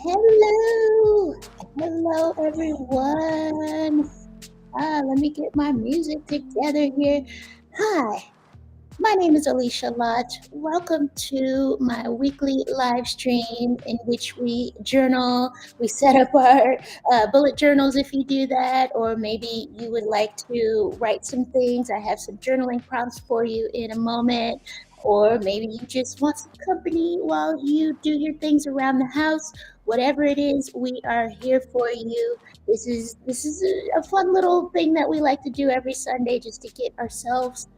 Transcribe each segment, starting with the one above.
Hello, hello everyone. Let me get my music together here. Hi, my name is Alicia Lott. Welcome to my weekly live stream in which we journal. We set up our bullet journals if you do that, or maybe you would like to write some things. I have some journaling prompts for you in a moment. Or maybe you just want some company while you do your things around the house. Whatever it is, we are here for you. This is a fun little thing that we like to do every Sunday just to get ourselves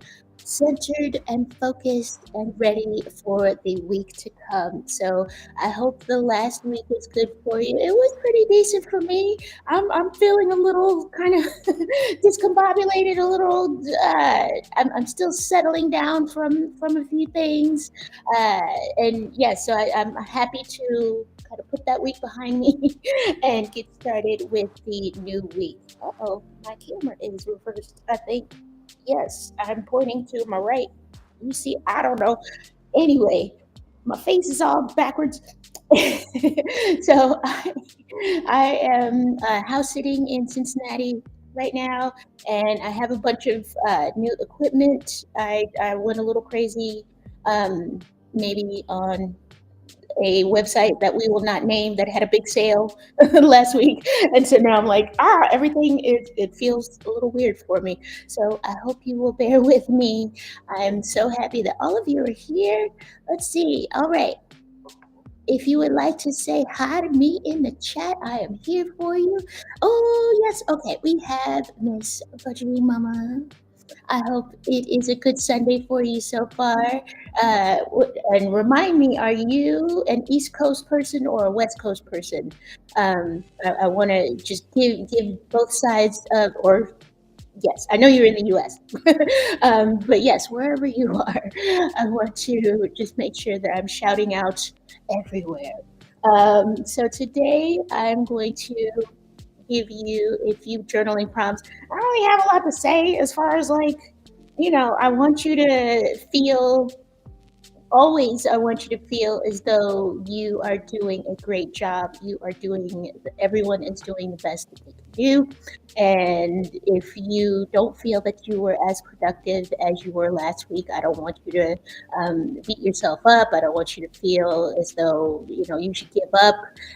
centered and focused and ready for the week to come. So I hope the last week was good for you. It was pretty decent for me. I'm feeling a little kind of discombobulated, a little. I'm still settling down from a few things, uh, and yeah, so I'm happy to kind of put that week behind me and get started with the new week. Oh, my camera is reversed. I think. Yes, I'm pointing to my right. You see, I don't know. Anyway, my face is all backwards. so I am house sitting in Cincinnati right now, and I have a bunch of new equipment. I went a little crazy, um, maybe on a website that we will not name that had a big sale last week, and so now I'm like, everything it feels a little weird for me. So I hope you will bear with me. I'm so happy that all of you are here. Let's see. All right. If you would like to say hi to me in the chat, I am here for you. Oh yes, okay. We have Miss Budgie Mama. I hope it is a good Sunday for you so far. And remind me, are you an East Coast person or a West Coast person? I want to just give both sides of, or yes, I know you're in the U.S., but yes, wherever you are, I want to just make sure that I'm shouting out everywhere. So today I'm going to give you a few journaling prompts. I don't really have a lot to say as far as like, I want you to feel always I want you to feel as though you are doing a great job. Everyone is doing the best that they can do. And if you don't feel that you were as productive as you were last week, I don't want you to beat yourself up. I don't want you to feel as though, you should give up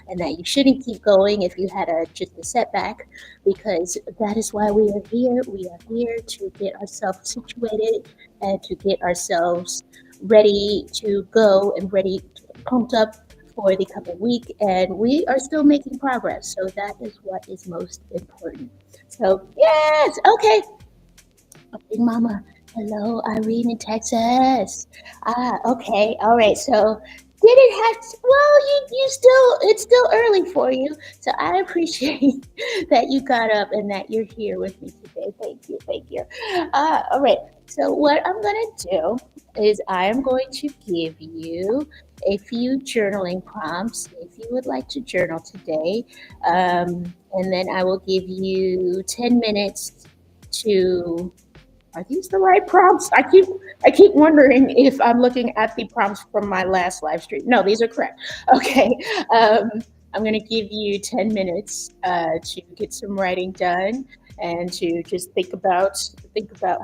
and that you shouldn't keep going if you had just a setback, because that is why we are here. We are here to get ourselves situated and to get ourselves ready to go and ready, pumped up for the coming week. And we are still making progress. So that is what is most important. So, yes, okay. Big Mama, hello, Irene in Texas. Okay, all right. So, did it have? Well, you still, it's still early for you. So I appreciate that you got up and that you're here with me today. Thank you, thank you. All right. So what I'm gonna do is I am going to give you a few journaling prompts if you would like to journal today, and then I will give you 10 minutes to are these the right prompts? I keep wondering if I'm looking at the prompts from my last live stream. No, these are correct. Okay. Um, I'm going to give you 10 minutes to get some writing done and to just think about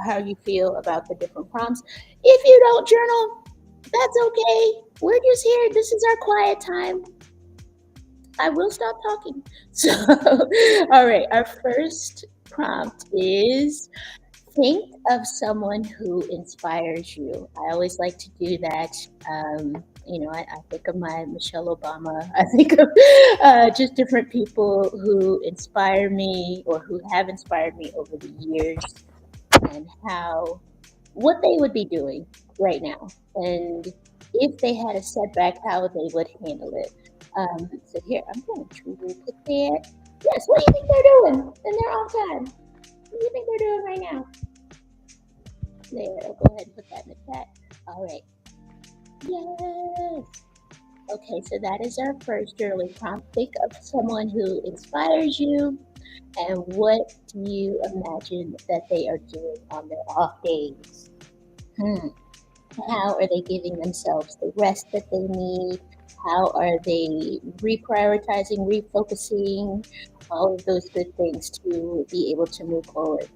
how you feel about the different prompts. If you don't journal, that's okay. We're just here. This is our quiet time. I will stop talking. So, all right, our first prompt is think of someone who inspires you. I always like to do that. I think of my Michelle Obama. I think of just different people who inspire me or who have inspired me over the years, and what they would be doing right now, and if they had a setback, how they would handle it. So here, I'm going to put that. Yes, what do you think they're doing in their off time? What do you think they're doing right now? There, I'll go ahead and put that in the chat. All right. Yes. Okay, so that is our first journaling prompt. Think of someone who inspires you, and what do you imagine that they are doing on their off days? How are they giving themselves the rest that they need? How are they reprioritizing, refocusing, all of those good things to be able to move forward?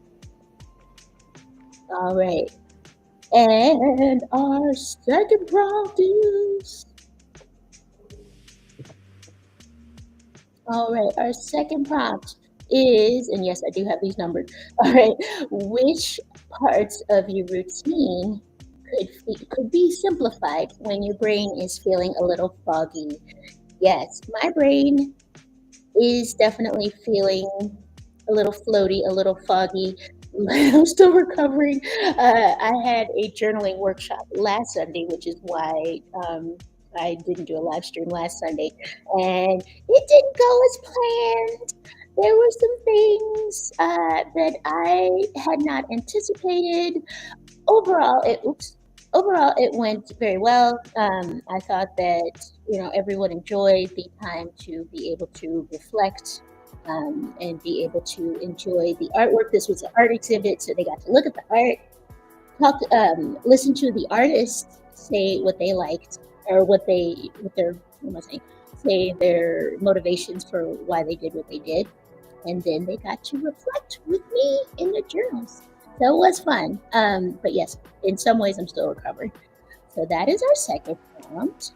All right. And our second prompt is all right. Our second prompt is, and yes, I do have these numbered. All right. Which parts of your routine could be simplified when your brain is feeling a little foggy? Yes, my brain is definitely feeling a little floaty, a little foggy. I'm still recovering. I had a journaling workshop last Sunday, which is why I didn't do a live stream last Sunday. And it didn't go as planned. There were some things that I had not anticipated. Overall, it went very well. I thought that everyone enjoyed the time to be able to reflect and be able to enjoy the artwork. This was an art exhibit, so they got to look at the art, listen to the artists say what they liked or what their what am I saying, say their motivations for why they did what they did, and then they got to reflect with me in their journals. So it was fun. But yes, in some ways, I'm still recovering. So that is our second prompt.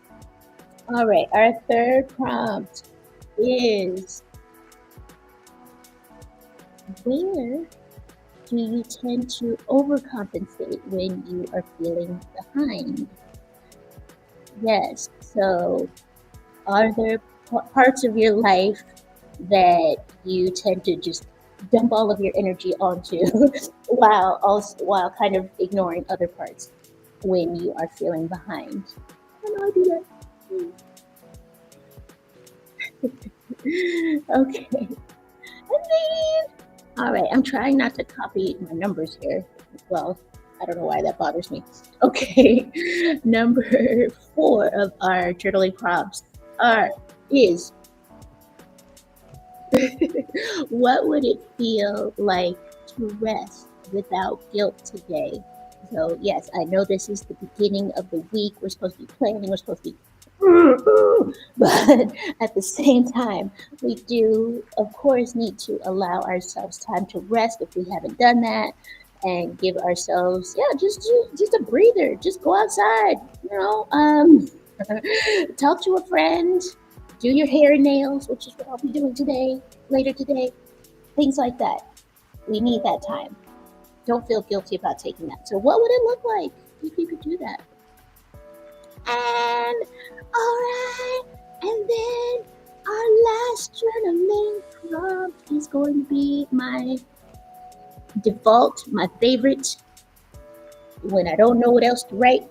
All right, our third prompt is where do you tend to overcompensate when you are feeling behind? Yes, so are there parts of your life that you tend to just dump all of your energy onto while kind of ignoring other parts when you are feeling behind? I know I do that. Okay. And then, all right, I'm trying not to copy my numbers here. Well, I don't know why that bothers me. Okay, number 4 of our journaling prompts are is what would it feel like to rest without guilt today? So yes, I know this is the beginning of the week. We're supposed to be planning. We're supposed to be but at the same time, we do, of course, need to allow ourselves time to rest if we haven't done that, and give ourselves, yeah, just a breather. Just go outside, talk to a friend, do your hair and nails, which is what I'll be doing today, later today, things like that. We need that time. Don't feel guilty about taking that. So, what would it look like if you could do that? And all right, and then our last journaling prompt is going to be my default, my favorite. When I don't know what else to write,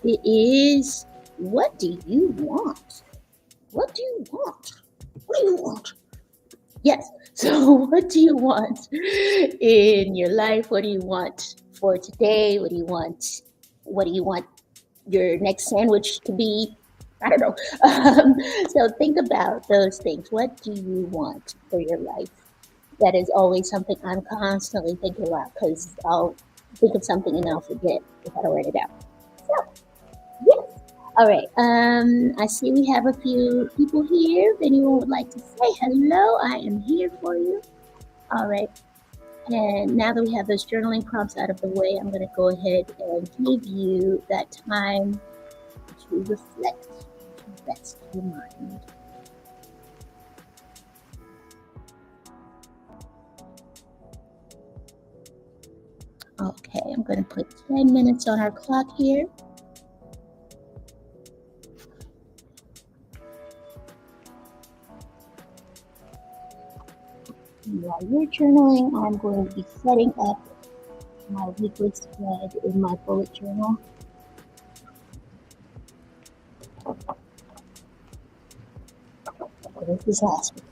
it is what do you want? What do you want? What do you want? Yes. So, what do you want in your life? What do you want for today? What do you want? What do you want your next sandwich to be? I don't know. So think about those things. What do you want for your life? That is always something I'm constantly thinking about because I'll think of something and I'll forget if I don't write it down. So, yes. All right. I see we have a few people here. If anyone would like to say hello, I am here for you. All right. And now that we have those journaling prompts out of the way, I'm going to go ahead and give you that time to reflect, to rest your mind. Okay, I'm going to put 10 minutes on our clock here. And while you're journaling, I'm going to be setting up my weekly spread in my bullet journal. This is last week.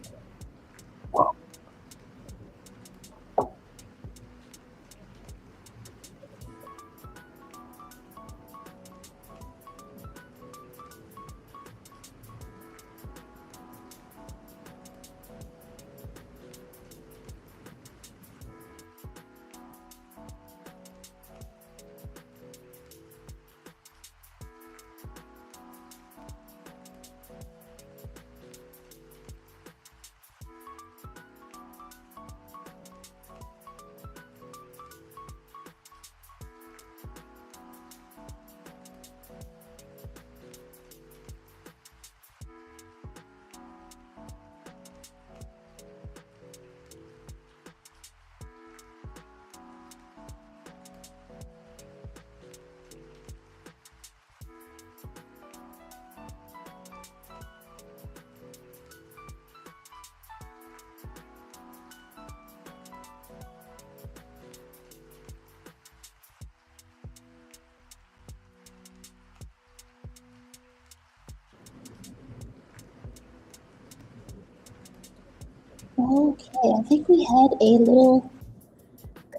Okay, I think we had a little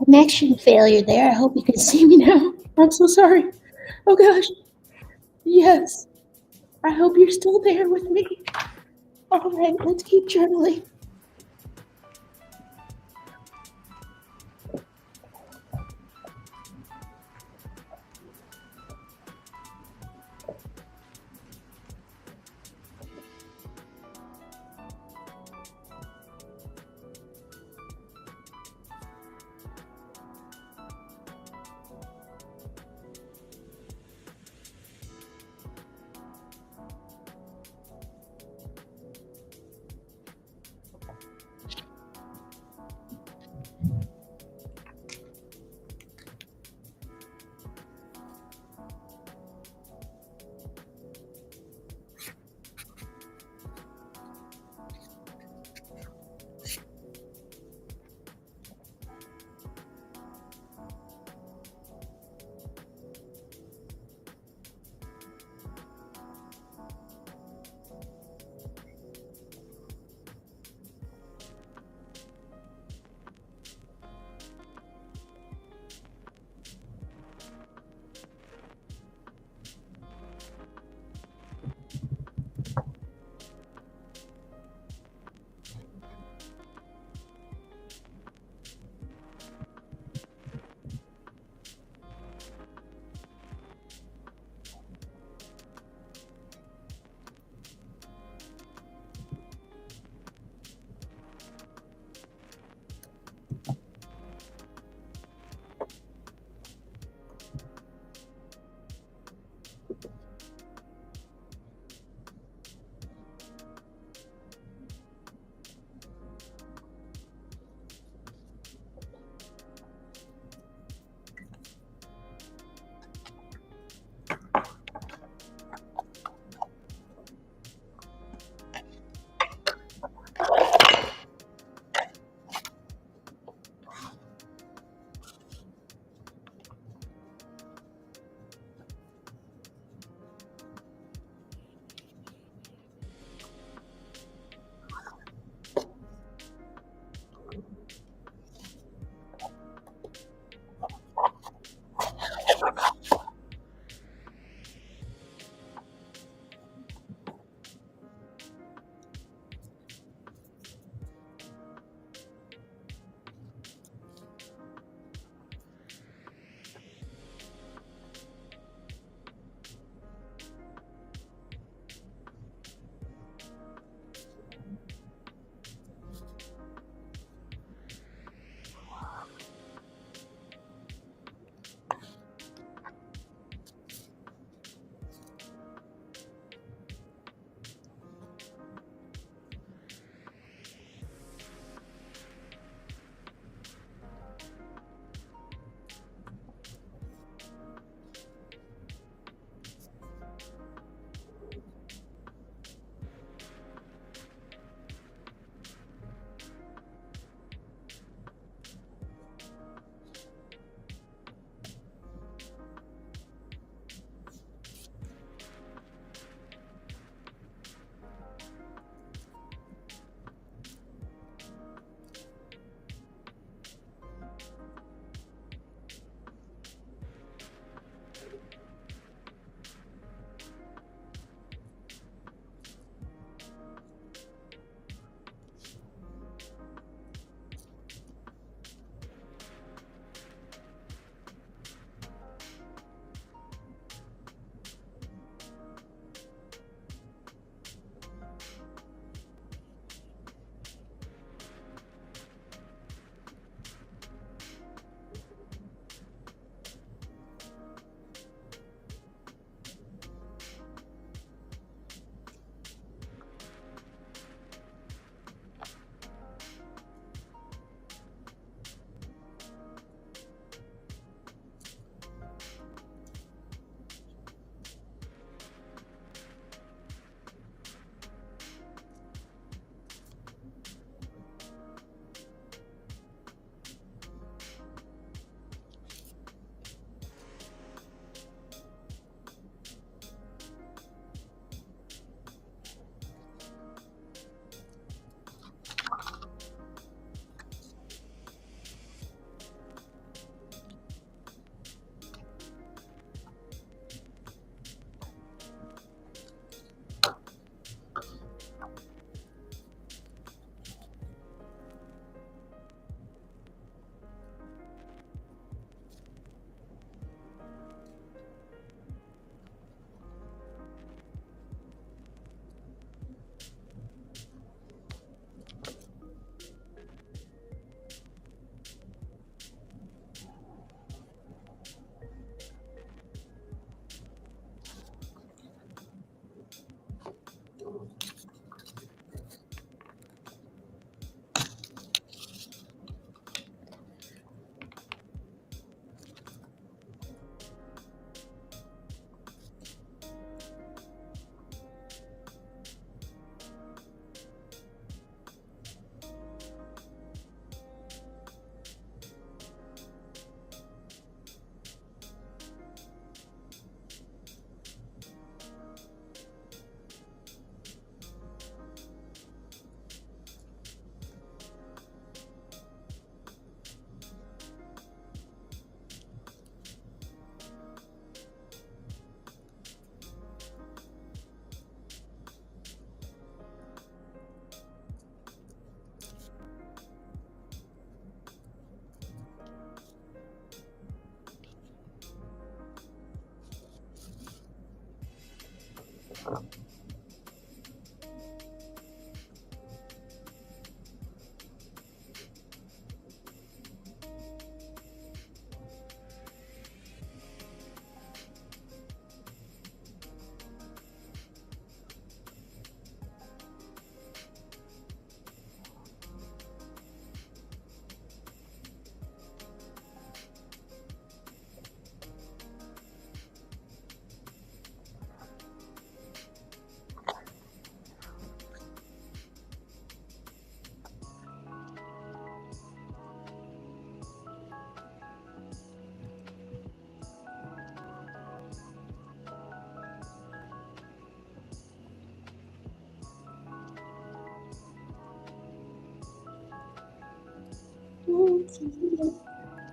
connection failure there. I hope you can see me now. I'm so sorry. Oh gosh. Yes. I hope you're still there with me. All right, let's keep journaling. Okay.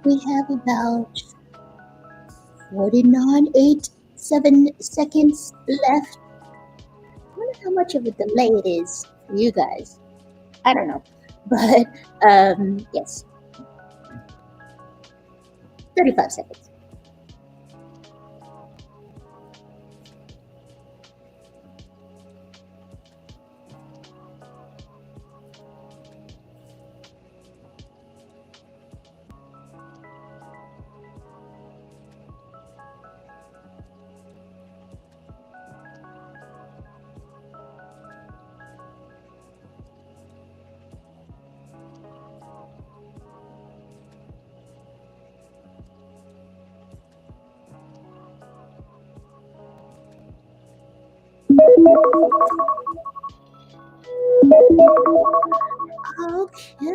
We have about 49.87 seconds left. I wonder how much of a delay it is for you guys. I don't know. But yes, 35 seconds. Okay.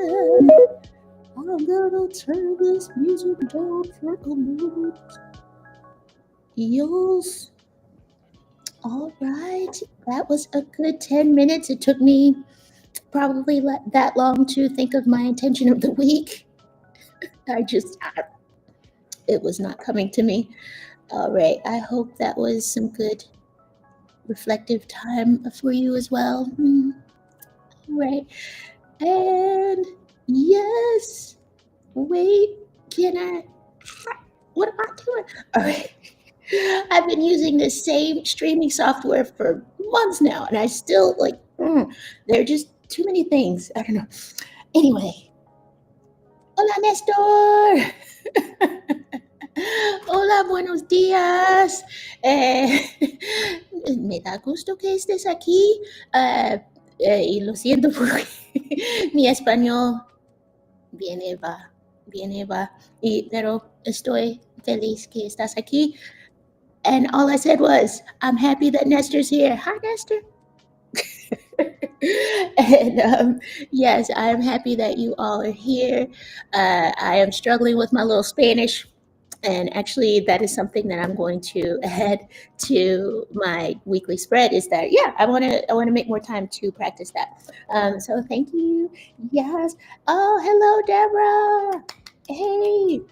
I'm gonna turn this music down for a moment. Yes. All right. That was a good 10 minutes. It took me probably that long to think of my intention of the week. It was not coming to me. All right. I hope that was some good reflective time for you as well. All right. And yes. Wait. Can I? What am I doing? All right. I've been using this same streaming software for months now, and I still there are just too many things. I don't know. Anyway, hola Nestor. Hola, buenos días. Eh, me da gusto que estés aquí. Y lo siento porque mi español viene va, viene va. Pero estoy feliz que estás aquí. And all I said was, I'm happy that Nestor's here. Hi, Nestor. And yes, I am happy that you all are here. I am struggling with my little Spanish. And actually, that is something that I'm going to add to my weekly spread. Is that yeah? I want to make more time to practice that. So thank you. Yes. Oh, hello, Deborah. Hey.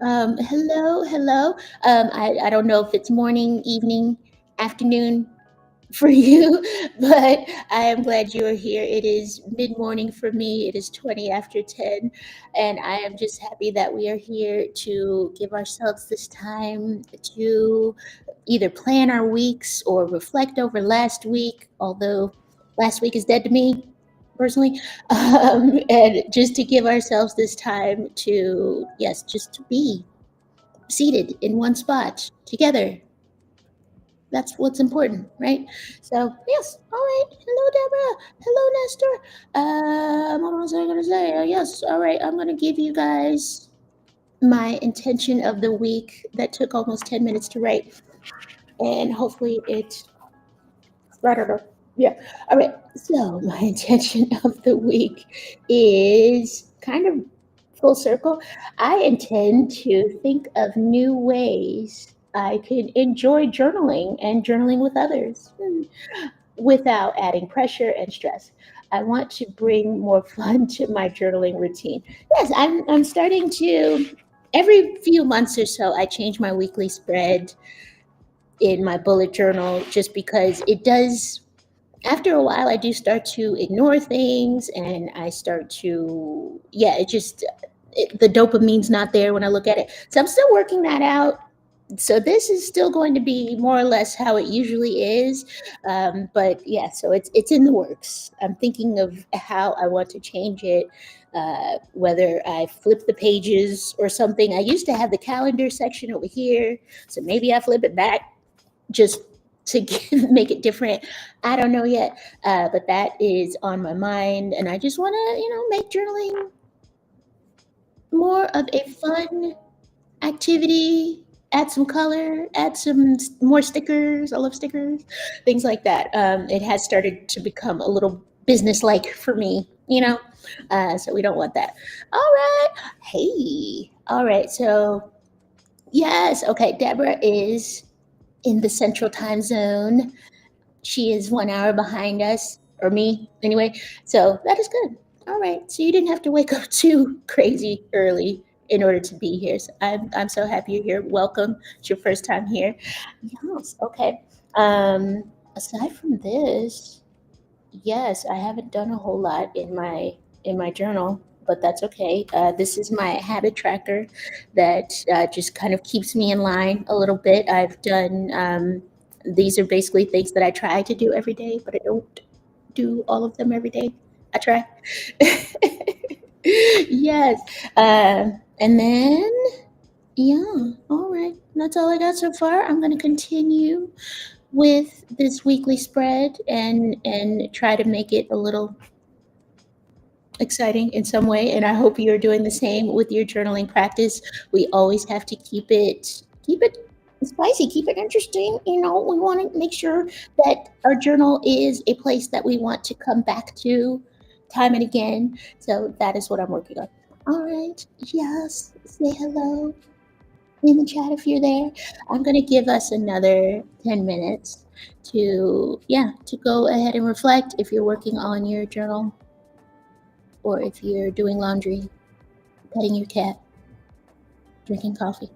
Hello. I don't know if it's morning, evening, afternoon for you, but I am glad you are here. It is mid morning for me. It is 20 after 10, and I am just happy that we are here to give ourselves this time to either plan our weeks or reflect over last week, although last week is dead to me personally, and just to give ourselves this time to, yes, just to be seated in one spot together. That's what's important, right? So yes, all right. Hello, Deborah. Hello, Nestor. What was I gonna say? Yes, all right. I'm gonna give you guys my intention of the week that took almost 10 minutes to write, and hopefully it. I don't know. Yeah. All right. So my intention of the week is kind of full circle. I intend to think of new ways I can enjoy journaling and journaling with others without adding pressure and stress. I want to bring more fun to my journaling routine. Yes, I'm starting to every few months or so I change my weekly spread in my bullet journal just because it does after a while I do start to ignore things and I start to the dopamine's not there when I look at it. So I'm still working that out. So this is still going to be more or less how it usually is, but yeah, so it's in the works. I'm thinking of how I want to change it, whether I flip the pages or something. I used to have the calendar section over here, so maybe I flip it back just to make it different. I don't know yet, but that is on my mind, and I just want to, make journaling more of a fun activity, add some color, add some more stickers. I love stickers, things like that. It has started to become a little business-like for me, so we don't want that. All right. Hey. All right. So, yes. Okay. Deborah is in the central time zone. She is 1 hour behind us, or me anyway. So that is good. All right. So you didn't have to wake up too crazy early in order to be here. So I'm so happy you're here. Welcome. It's your first time here. Yes. Okay. Aside from this, yes, I haven't done a whole lot in my journal, but that's okay. This is my habit tracker that just kind of keeps me in line a little bit. I've done these are basically things that I try to do every day, but I don't do all of them every day. I try. Yes. And then yeah, all right. That's all I got so far. I'm going to continue with this weekly spread and try to make it a little exciting in some way, and I hope you're doing the same with your journaling practice. We always have to keep it spicy, keep it interesting. We want to make sure that our journal is a place that we want to come back to time and again. So that is what I'm working on. All right. Yes. Say hello in the chat if you're there. I'm going to give us another 10 minutes to go ahead and reflect if you're working on your journal or if you're doing laundry, petting your cat, drinking coffee.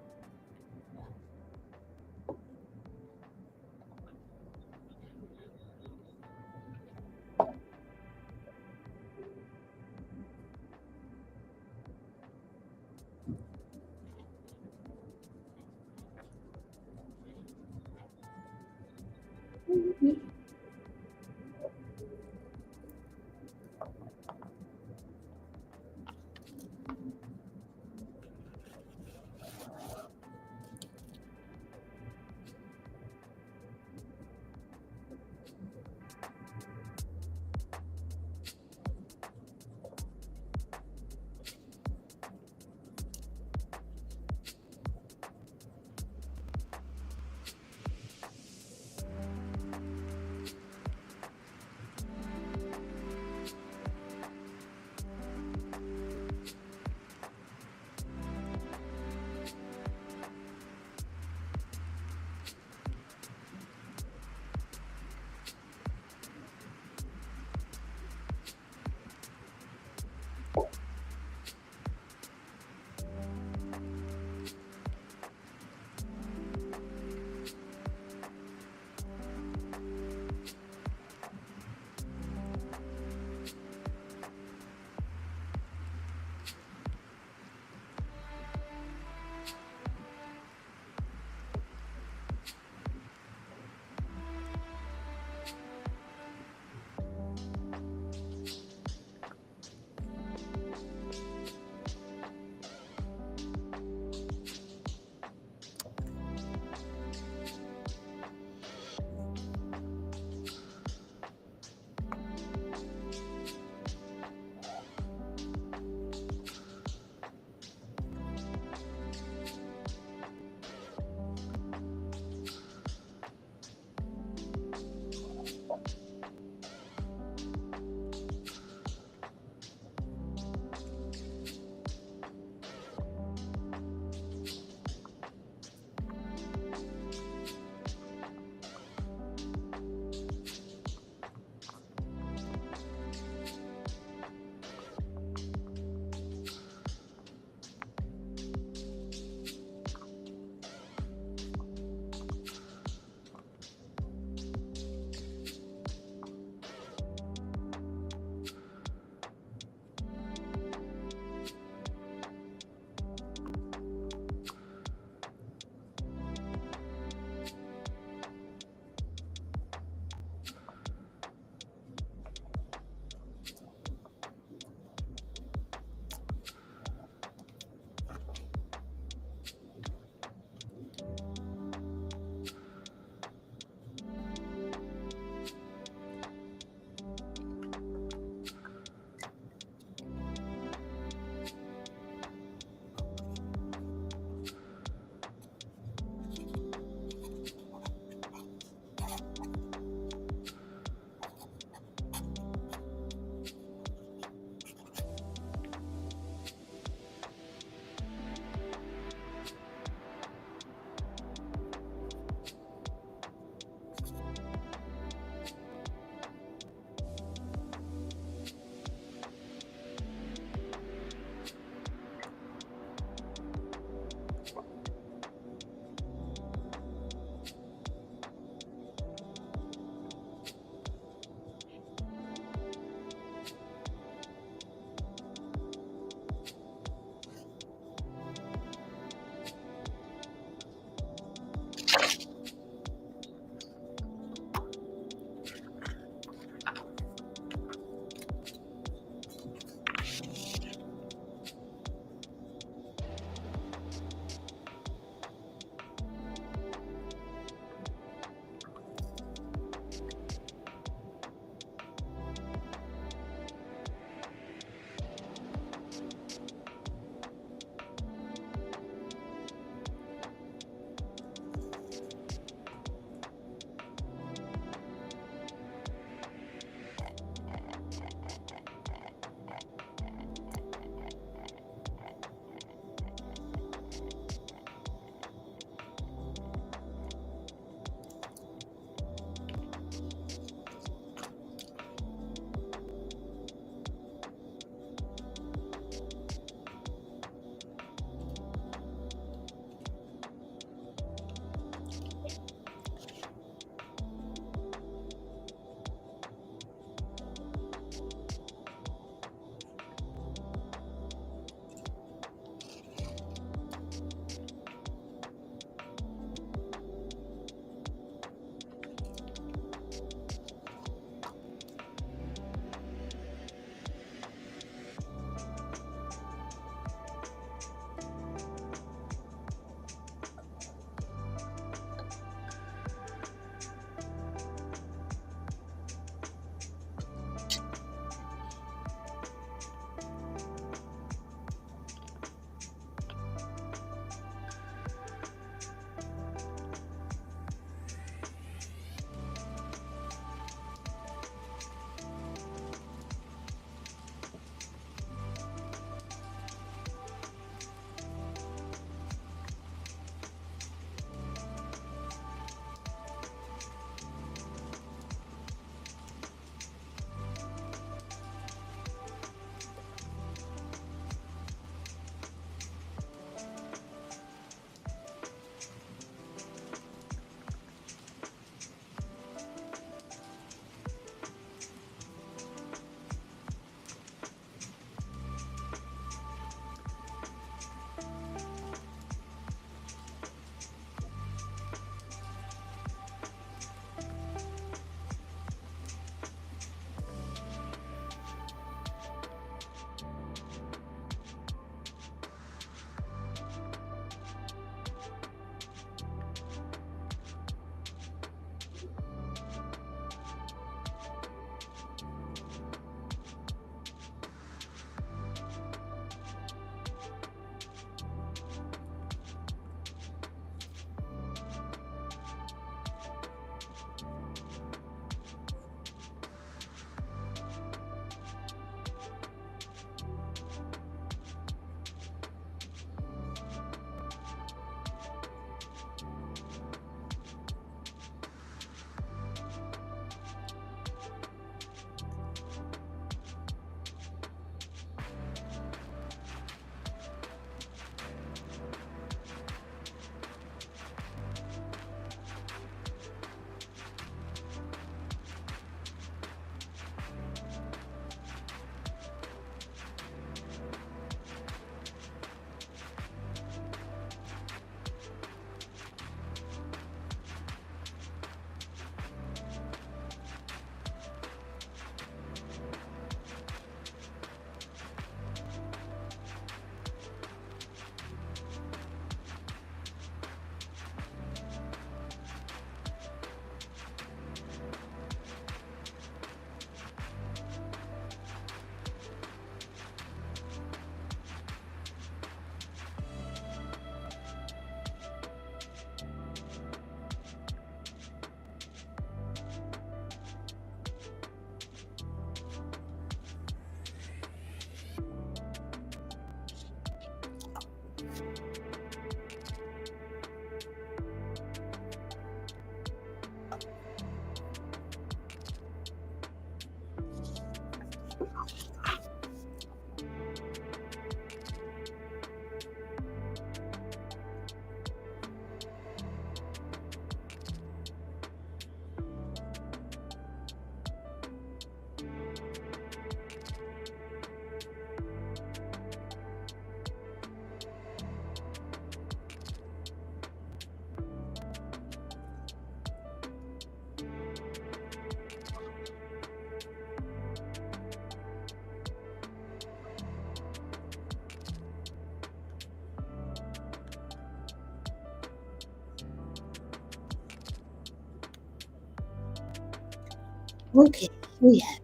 Okay, we have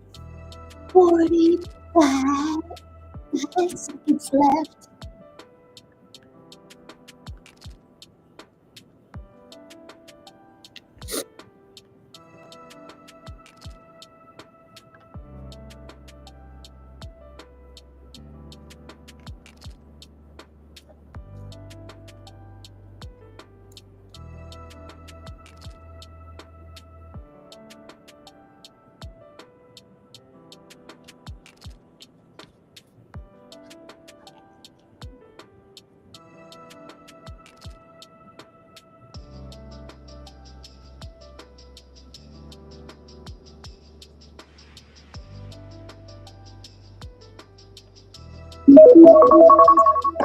45 seconds left.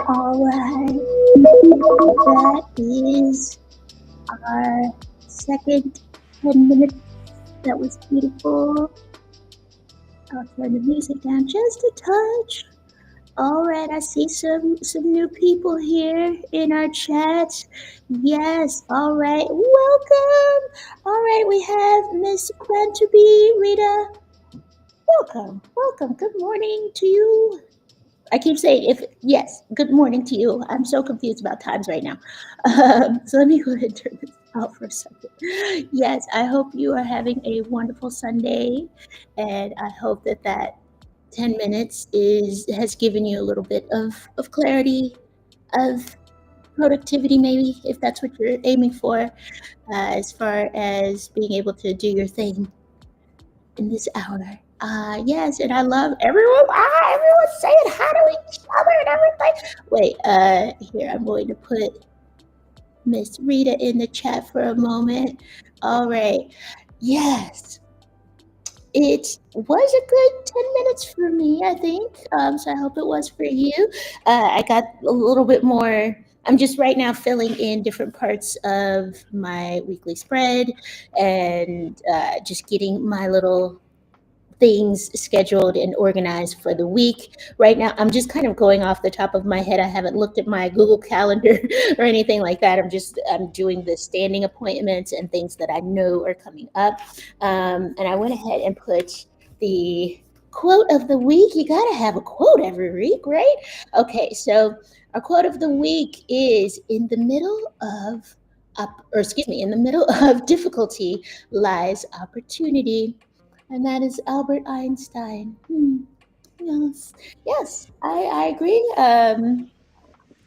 All right, that is our second 10 minutes. That was beautiful. I'll turn the music down just a touch. All right, I see some new people here in our chat. Yes, all right, welcome. All right, we have Miss Quantaby, Rita. Welcome, welcome. Good morning to you. I keep saying if yes, good morning to you. I'm so confused about times right now. So let me go ahead and turn this out for a second. Yes, I hope you are having a wonderful Sunday, and I hope that that 10 minutes is has given you a little bit of clarity, of productivity, maybe if that's what you're aiming for, as far as being able to do your thing in this hour. Yes, and I love everyone. Everyone's saying hi to each other and everything. Wait, here I'm going to put Miss Rita in the chat for a moment. All right. Yes, it was a good 10 minutes for me, I think. So I hope it was for you. I got a little bit more. I'm just right now filling in different parts of my weekly spread and just getting my little things scheduled and organized for the week. Right now, I'm just kind of going off the top of my head. I haven't looked at my Google Calendar or anything like that. I'm doing the standing appointments and things that I know are coming up. And I went ahead and put the quote of the week. You got to have a quote every week, right? Okay, so our quote of the week is in the middle of in the middle of difficulty lies opportunity, and that is Albert Einstein. Yes, yes, I agree.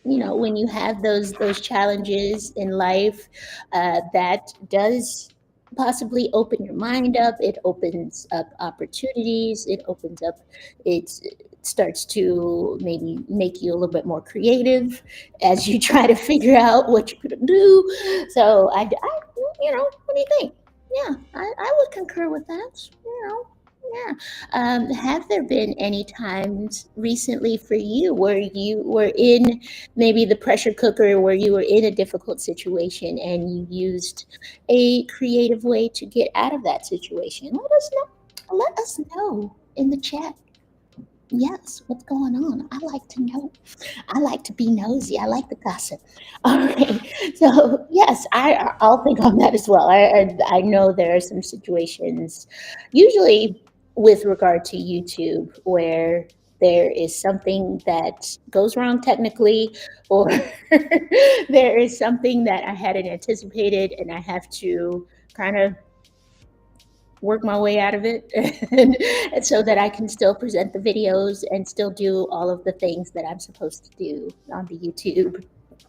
When you have those challenges in life, that does possibly open your mind up. It opens up opportunities. It starts to maybe make you a little bit more creative as you try to figure out what you're gonna do. So what do you think? Yeah, I would concur with that. Yeah. Have there been any times recently for you where you were in maybe the pressure cooker, where you were in a difficult situation and you used a creative way to get out of that situation? Let us know. Let us know in the chat. Yes, what's going on? I like to know. I like to be nosy. I like the gossip. All right. So yes, I'll think on that as well. I know there are some situations, usually with regard to YouTube, where there is something that goes wrong technically, or there is something that I hadn't anticipated, and I have to kind of work my way out of it and so that I can still present the videos and still do all of the things that I'm supposed to do on the YouTube,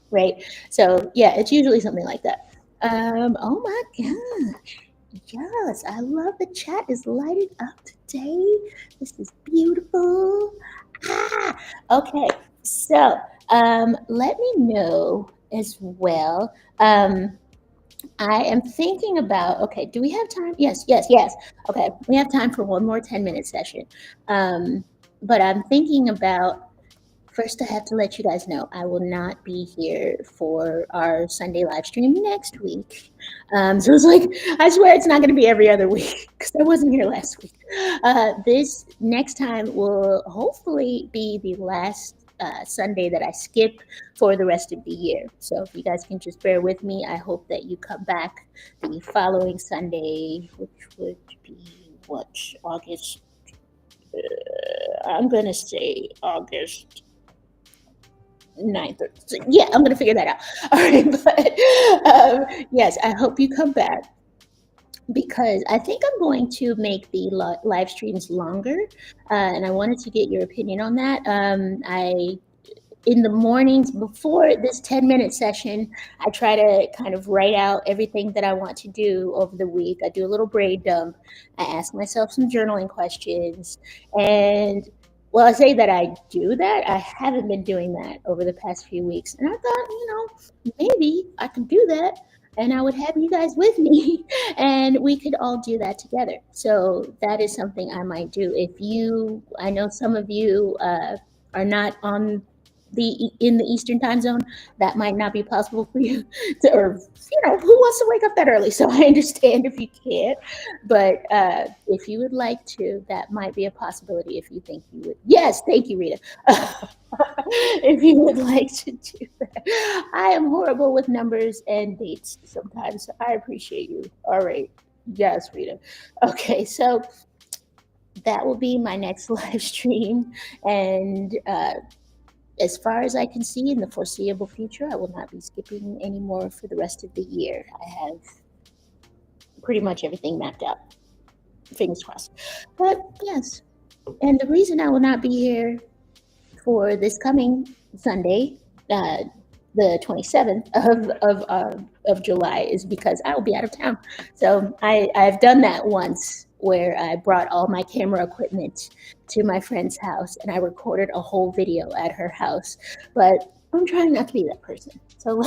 right? So yeah, it's usually something like that. Oh my gosh. Yes, I love the chat is lighting up today. This is beautiful. Okay. So let me know as well. I am thinking about, okay, do we have time? Yes, yes, yes. Okay, we have time for one more 10-minute session. But I'm thinking about, first, I have to let you guys know I will not be here for our Sunday live stream next week. So it's like, I swear it's not going to be every other week because I wasn't here last week. This next time will hopefully be the last Sunday that I skip for the rest of the year. So if you guys can just bear with me, I hope that you come back the following Sunday, which would be what, August, I'm gonna say August 9th. So yeah, I'm gonna figure that out. All right, but yes, I hope you come back because I think I'm going to make the live streams longer, and I wanted to get your opinion on that. I in the mornings before this 10-minute session, I try to kind of write out everything that I want to do over the week. I do a little brain dump. I ask myself some journaling questions. And well, I say that I do that. I haven't been doing that over the past few weeks. And I thought, maybe I could do that. And I would have you guys with me and we could all do that together. So that is something I might do. I know some of you are not on in the Eastern time zone, that might not be possible for you or who wants to wake up that early? So I understand if you can't, but if you would like to, that might be a possibility if you think you would. Yes, thank you, Rita. If you would like to do that. I am horrible with numbers and dates sometimes, so I appreciate you. All right. Yes, Rita. Okay, so that will be my next live stream. And as far as I can see in the foreseeable future, I will not be skipping anymore for the rest of the year. I have pretty much everything mapped out. Fingers crossed. But yes, and the reason I will not be here for this coming Sunday, the 27th of July, is because I will be out of town. So I've done that once where I brought all my camera equipment to my friend's house and I recorded a whole video at her house. But I'm trying not to be that person. So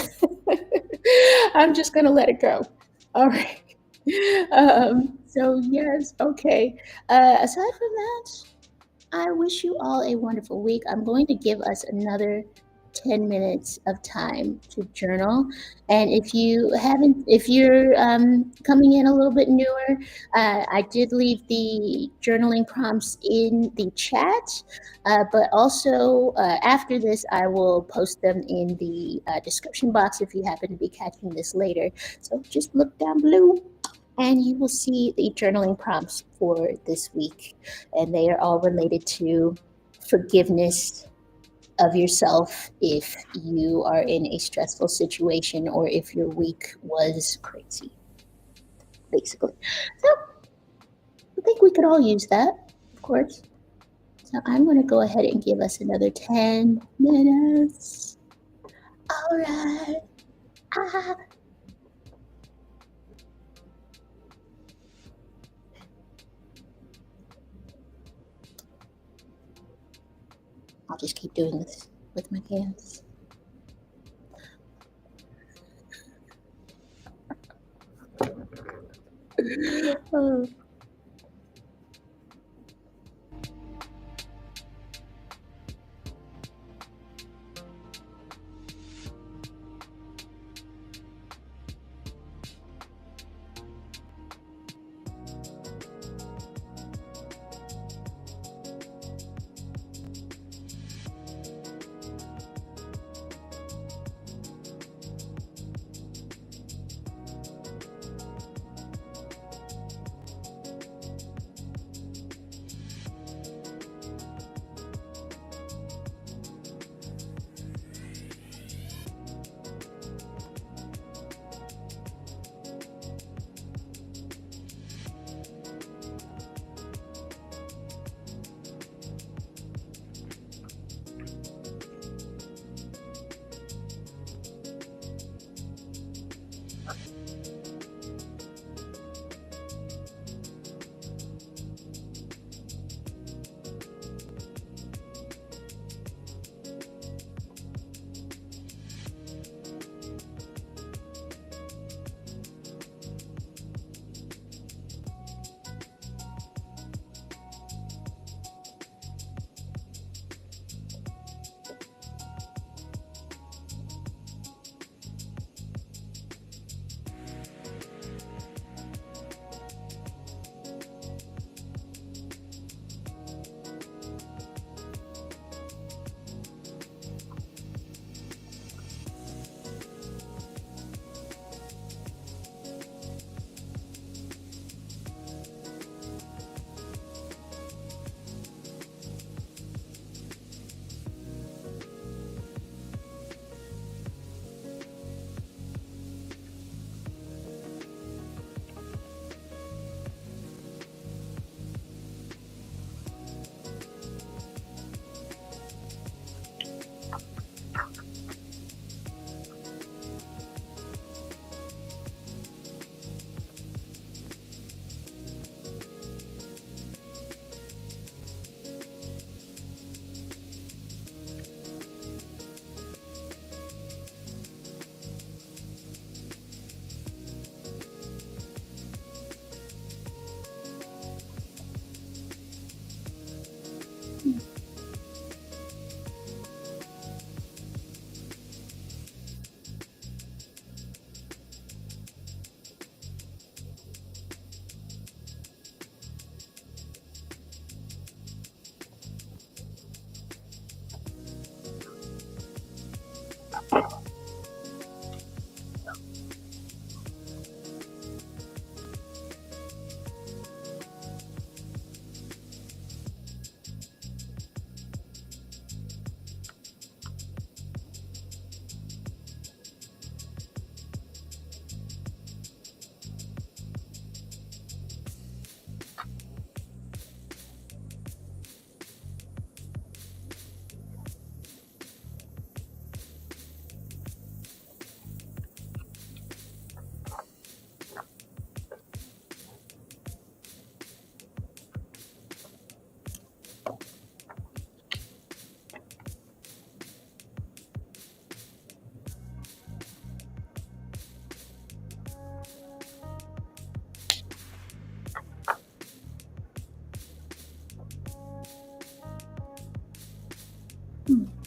I'm just going to let it go. All right. So yes, okay. Aside from that, I wish you all a wonderful week. I'm going to give us another 10 minutes of time to journal. And if you're coming in a little bit newer, I did leave the journaling prompts in the chat, but also after this, I will post them in the description box if you happen to be catching this later. So just look down below and you will see the journaling prompts for this week. And they are all related to forgiveness of yourself if you are in a stressful situation or if your week was crazy, basically. So I think we could all use that, of course. So I'm going to go ahead and give us another 10 minutes. All right. Ah. I'll just keep doing this with my hands. Oh. Hmm.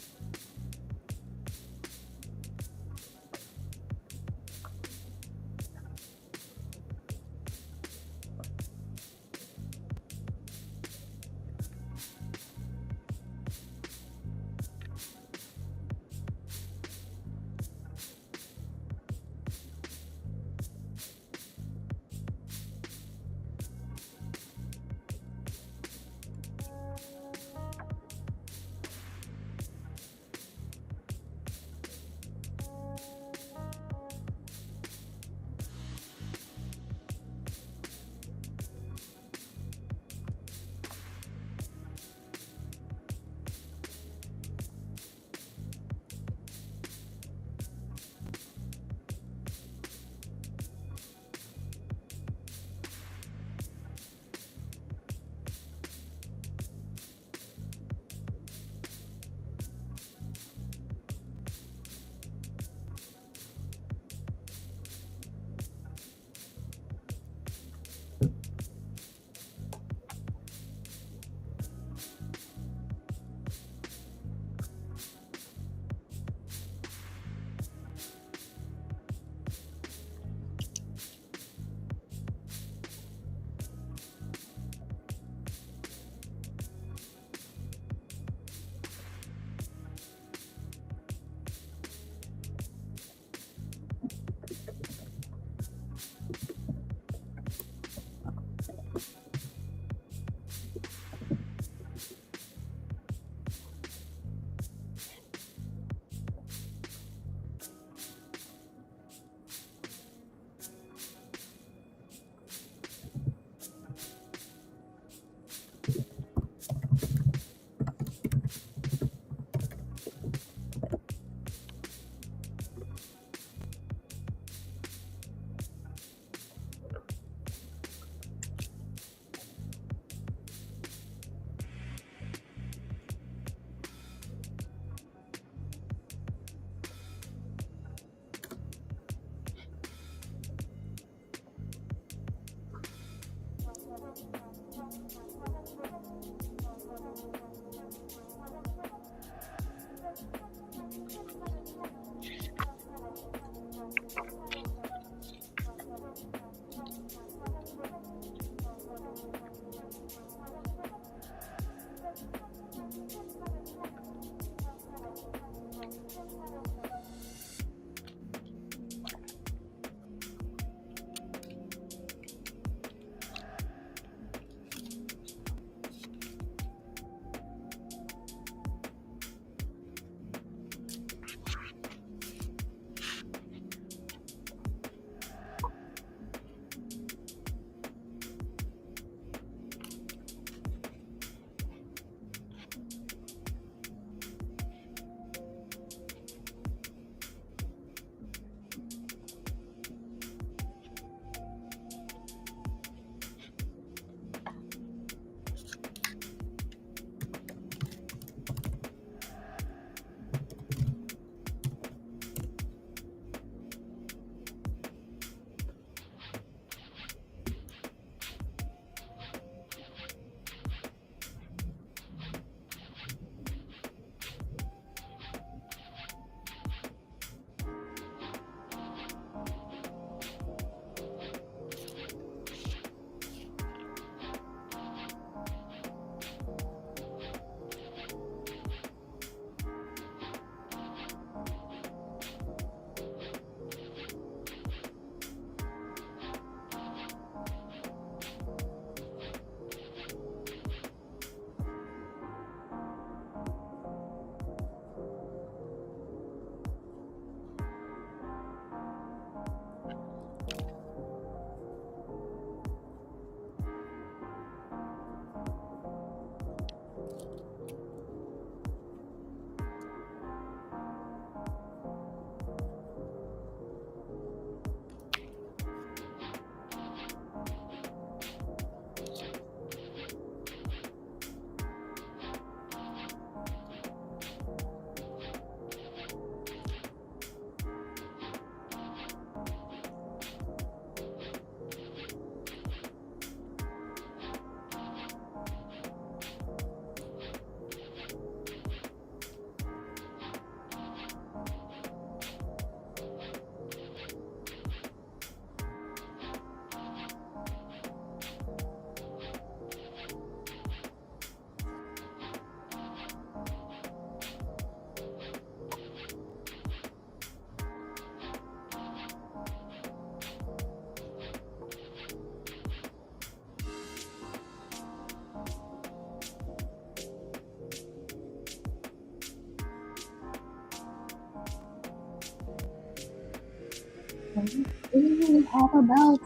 We only have about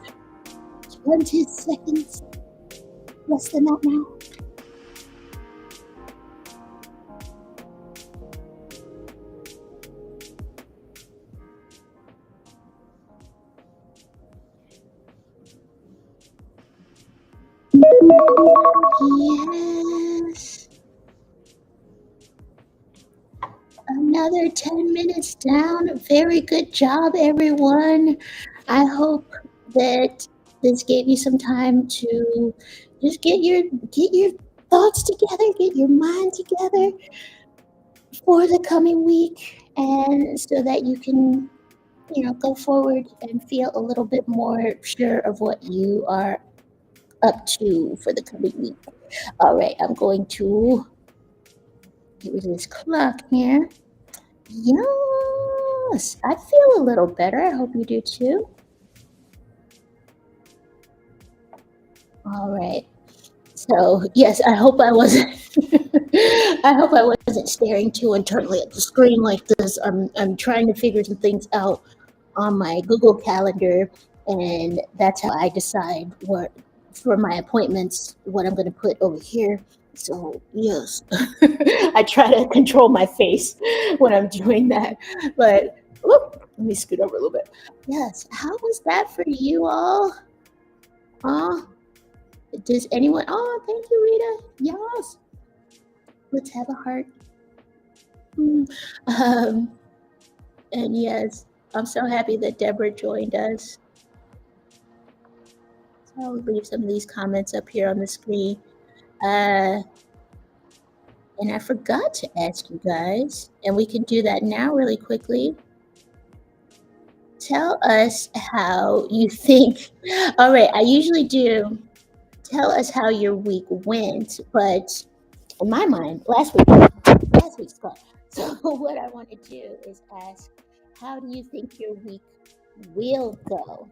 20 seconds, less than that now. Yes. Another 10 minutes down. Very good job, everyone. I hope that this gave you some time to just get your thoughts together, get your mind together for the coming week, and so that you can, go forward and feel a little bit more sure of what you are up to for the coming week. All right, I'm going to get rid of this clock here. Yes, I feel a little better. I hope you do too. All right. So yes, I hope I wasn't. I hope I wasn't staring too intently at the screen like this. I'm trying to figure some things out on my Google Calendar, and that's how I decide what for my appointments what I'm going to put over here. So yes, I try to control my face when I'm doing that. But look, let me scoot over a little bit. Yes, how was that for you all? Uh, does anyone? Oh, thank you, Rita. Yes, let's have a heart. Mm. Um, and yes, I'm so happy that Deborah joined us. So I'll leave some of these comments up here on the screen. Uh, and I forgot to ask you guys, and we can do that now really quickly. Tell us how you think. All right, I usually do. Tell us how your week went, but in my mind, last week's gone. So what I want to do is ask, how do you think your week will go?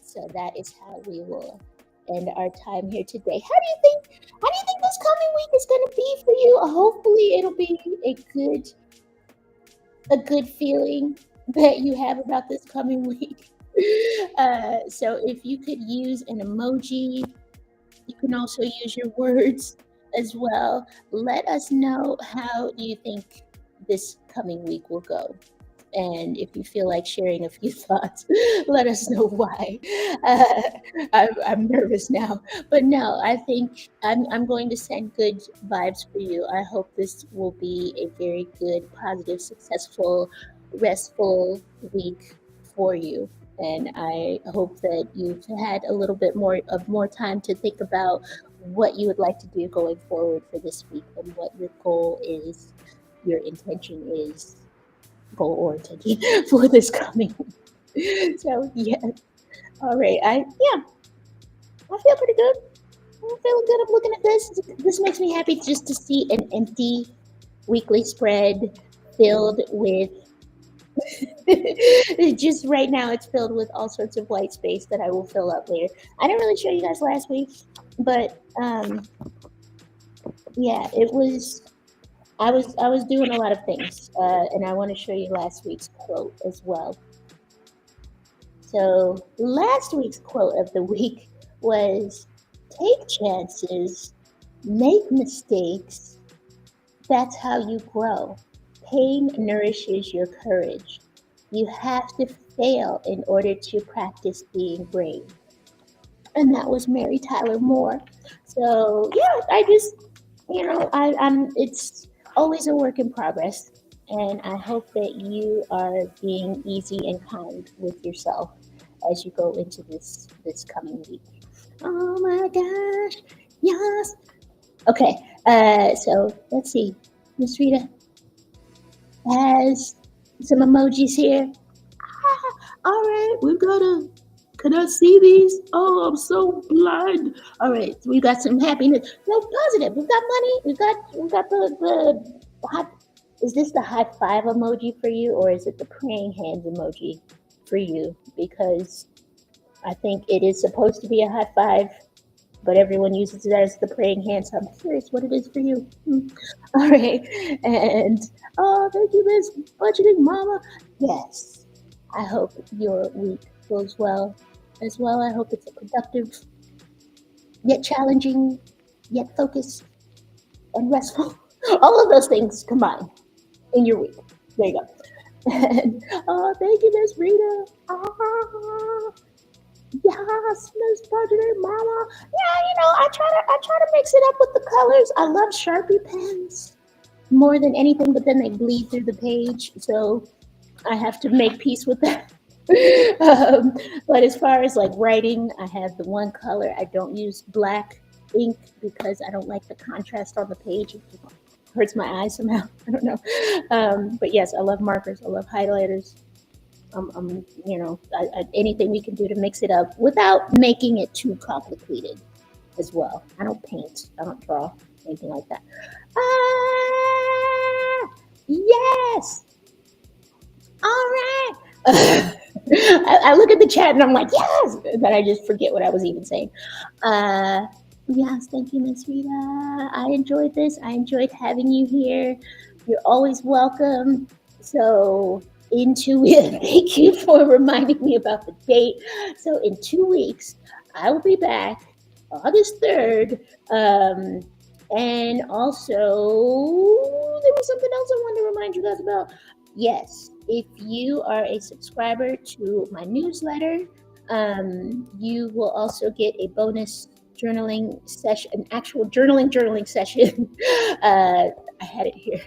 So that is how we will end our time here today. How do you think this coming week is going to be for you? Hopefully it'll be a good feeling that you have about this coming week. So if you could use an emoji, you can also use your words as well. Let us know how you think this coming week will go. And if you feel like sharing a few thoughts, let us know why. Uh, I'm nervous now, but no, I think I'm going to send good vibes for you. I hope this will be a very good, positive, successful, restful week for you. And I hope that you've had a little bit more time to think about what you would like to do going forward for this week and what your goal is, your intention is, goal oriented for this coming week. So yeah, all right. I feel pretty good. I'm feeling good. I'm looking at this. This makes me happy just to see an empty weekly spread filled with. Just right now, it's filled with all sorts of white space that I will fill up later. I didn't really show you guys last week, but yeah, it was. I was doing a lot of things, and I want to show you last week's quote as well. So last week's quote of the week was take chances, make mistakes. That's how you grow. Pain nourishes your courage. You have to fail in order to practice being brave. And that was Mary Tyler Moore. So yeah, I just I'm it's always a work in progress. And I hope that you are being easy and kind with yourself as you go into this coming week. Oh my gosh. Yes. Okay. So let's see. Miss Rita has some emojis here. All right, we've got a. Can I see these? Oh, I'm so blind. All right, so we got some happiness. No, positive. We've got money. We've got the high. Is this the high five emoji for you, or is it the praying hands emoji for you? Because I think it is supposed to be a high five, but everyone uses it as the praying hands. So I'm curious what it is for you. All right, and oh, thank you, Miss Budgeting Mama. Yes. I hope your week goes well as well. I hope it's a productive, yet challenging, yet focused and restful. All of those things combined in your week. There you go. And oh, thank you, Miss Rita. Ah, yes, Miss President Mama. Yeah, I try to mix it up with the colors. I love Sharpie pens more than anything, but then they bleed through the page, so I have to make peace with that. But as far as like writing, I have the one color. I don't use black ink because I don't like the contrast on the page. It hurts my eyes somehow. I don't know. But yes, I love markers. I love highlighters. Anything we can do to mix it up without making it too complicated as well. I don't paint. I don't draw anything like that. Ah, yes. All right. I look at the chat and I'm like, yes. Then I just forget what I was even saying. Yes, thank you, Miss Rita. I enjoyed this. I enjoyed having you here. You're always welcome. So in 2 weeks, thank you for reminding me about the date. So in 2 weeks, I will be back August 3rd. And also, there was something else I wanted to remind you guys about. Yes, if you are a subscriber to my newsletter, you will also get a bonus journaling session, an actual journaling session. I had it here.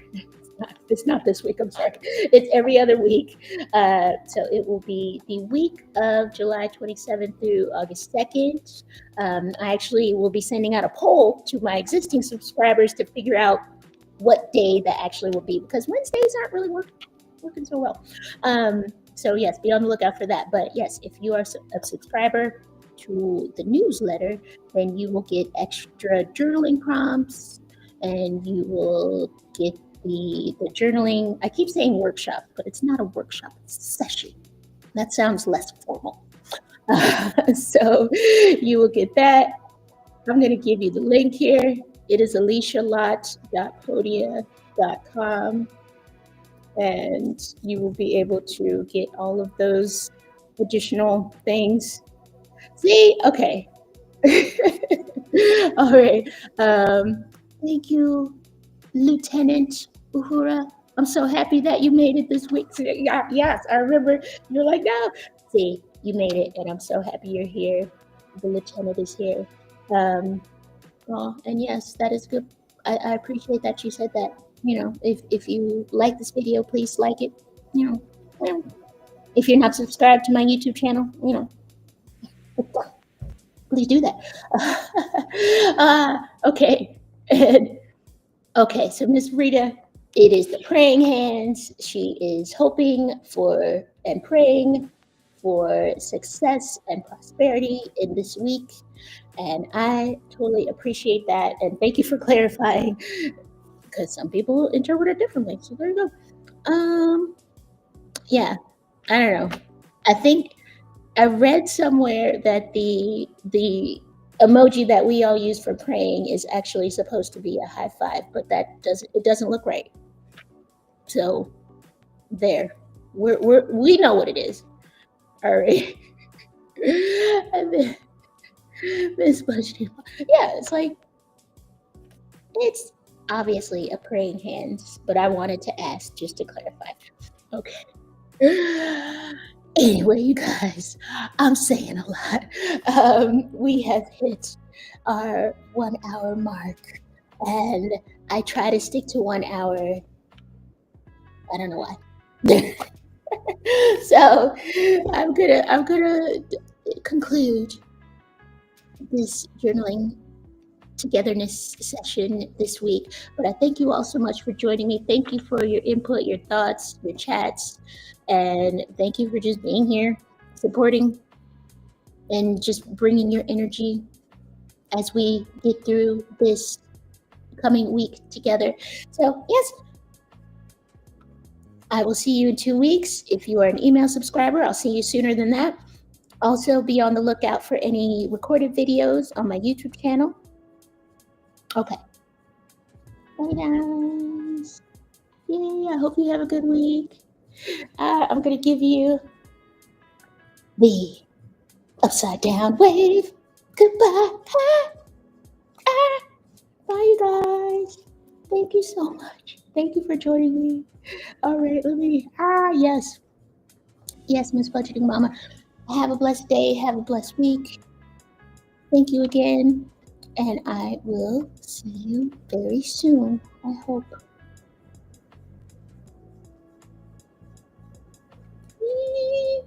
It's not this week, I'm sorry. It's every other week. So it will be the week of July 27th through August 2nd. I actually will be sending out a poll to my existing subscribers to figure out what day that actually will be, because Wednesdays aren't really working so well. So yes, be on the lookout for that. But yes, if you are a subscriber to the newsletter, then you will get extra journaling prompts, and you will get the journaling. I keep saying workshop, but it's not a workshop, it's a session. That sounds less formal. So you will get that. I'm going to give you the link here. It is alicialot.podia.com, and you will be able to get all of those additional things. See? Okay. All right. Thank you, Lieutenant Uhura. I'm so happy that you made it this week. Yes, I remember you're like, no. See, you made it, and I'm so happy you're here. The lieutenant is here. And yes, that is good. I appreciate that you said that. If you like this video, please like it. If you're not subscribed to my YouTube channel, please do that. Okay. Okay, so Miss Rita, it is the praying hands. She is hoping for and praying for success and prosperity in this week. And I totally appreciate that. And thank you for clarifying, because some people interpret it differently. So there you go. Yeah, I don't know. I think I read somewhere that the emoji that we all use for praying is actually supposed to be a high five, but it doesn't look right. So there, we know what it is. All right. And then Miss Budget, yeah, it's obviously a praying hands, but I wanted to ask just to clarify. Okay. Anyway, you guys, I'm saying a lot. We have hit our 1 hour mark, and I try to stick to 1 hour. I don't know why. So I'm gonna conclude this journaling togetherness session this week. But I thank you all so much for joining me. Thank you for your input, your thoughts, your chats, and thank you for just being here, supporting, and just bringing your energy as we get through this coming week together. So yes, I will see you in 2 weeks. If you are an email subscriber, I'll see you sooner than that. Also, be on the lookout for any recorded videos on my YouTube channel. Okay. Bye, guys. Yay, I hope you have a good week. I'm going to give you the upside down wave. Goodbye. Bye, you guys. Thank you so much. Thank you for joining me. All right, let me. Yes. Yes, Miss Budgeting Mama. Have a blessed day. Have a blessed week. Thank you again. And I will see you very soon. I hope.